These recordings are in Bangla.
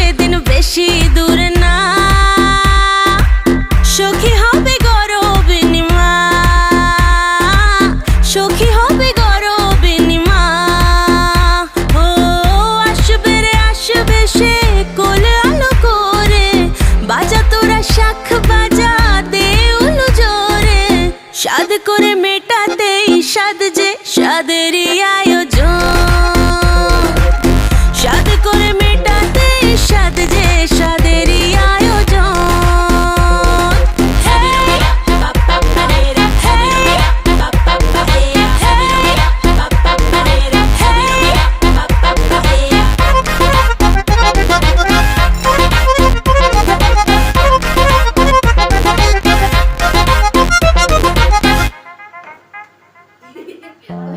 সেদিন বেশি দূর না, সখী হবে গরবিনী মা, সখী হবে গরবিনী মা। ও আসবে রে আসবে সে কোলে আলো করে, বাজা তোরা শাখ বাজা দে উলু জোরে, সাদ করে মেটাতেই সাদ যে সাদেরই আয়োজন, সাদ করে মেটাতেই সাদ যে সাদেরই আয়োজন।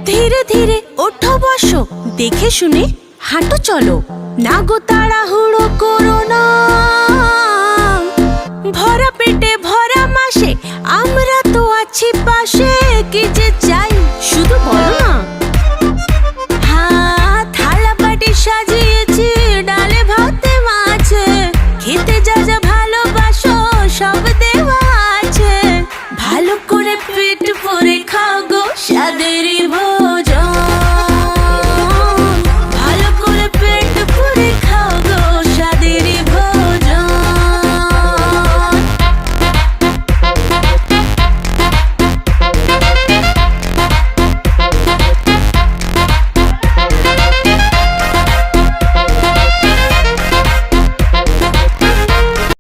ধীরে ধীরে ওঠো বসো, দেখে শুনে হাঁটো চলো, না গো তাড়াহুড়ো করো না, ভরা পেটে ভরা মাসে আমরা তো আছি পাশে, কি যে